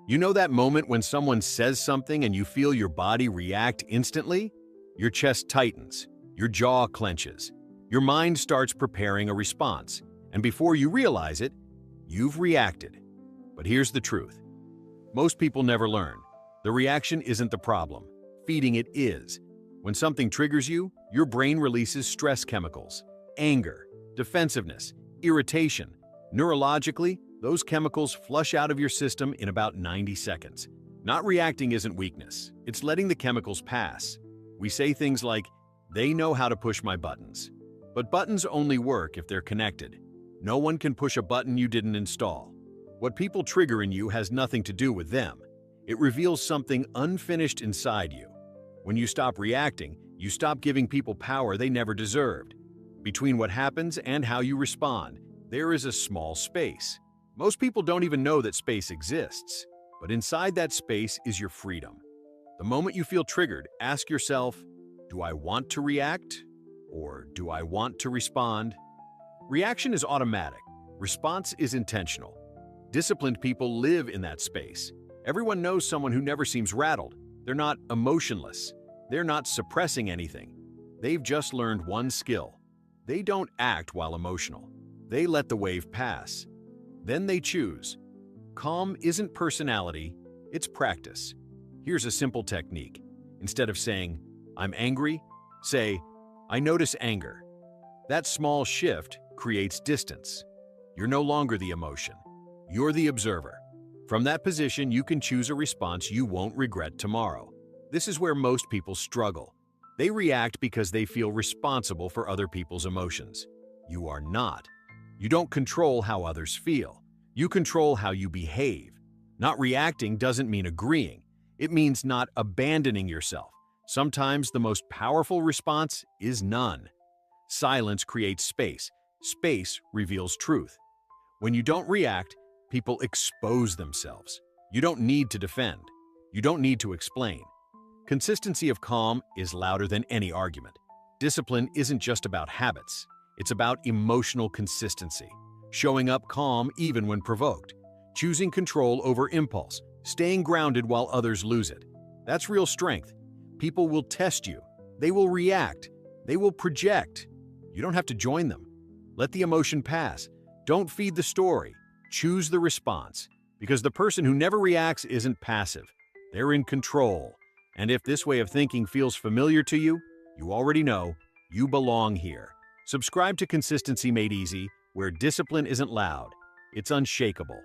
You know that moment when someone says something and you feel your body react instantly? Your chest tightens, your jaw clenches, your mind starts preparing a response, and before you realize it, you've reacted. But here's the truth. Most people never learn. The reaction isn't the problem. Feeding it is. When something triggers you, your brain releases stress chemicals, anger, defensiveness, irritation. Neurologically, those chemicals flush out of your system in about 90 seconds. Not reacting isn't weakness. It's letting the chemicals pass. We say things like, "They know how to push my buttons." But buttons only work if they're connected. No one can push a button you didn't install. What people trigger in you has nothing to do with them. It reveals something unfinished inside you. When you stop reacting, you stop giving people power they never deserved. Between what happens and how you respond, there is a small space. Most people don't even know that space exists, but inside that space is your freedom. The moment you feel triggered, ask yourself, do I want to react or do I want to respond? Reaction is automatic. Response is intentional. Disciplined people live in that space. Everyone knows someone who never seems rattled. They're not emotionless. They're not suppressing anything. They've just learned one skill. They don't act while emotional. They let the wave pass. Then they choose. Calm isn't personality, it's practice. Here's a simple technique. Instead of saying, "I'm angry," say, "I notice anger." That small shift creates distance. You're no longer the emotion. You're the observer. From that position, you can choose a response you won't regret tomorrow. This is where most people struggle. They react because they feel responsible for other people's emotions. You are not. You don't control how others feel. You control how you behave. Not reacting doesn't mean agreeing. It means not abandoning yourself. Sometimes the most powerful response is none. Silence creates space. Space reveals truth. When you don't react, people expose themselves. You don't need to defend. You don't need to explain. Consistency of calm is louder than any argument. Discipline isn't just about habits. It's about emotional consistency. Showing up calm even when provoked. Choosing control over impulse. Staying grounded while others lose it. That's real strength. People will test you. They will react. They will project. You don't have to join them. Let the emotion pass. Don't feed the story. Choose the response. Because the person who never reacts isn't passive. They're in control. And if this way of thinking feels familiar to you, you already know you belong here. Subscribe to Consistency Made Easy, where discipline isn't loud, it's unshakable.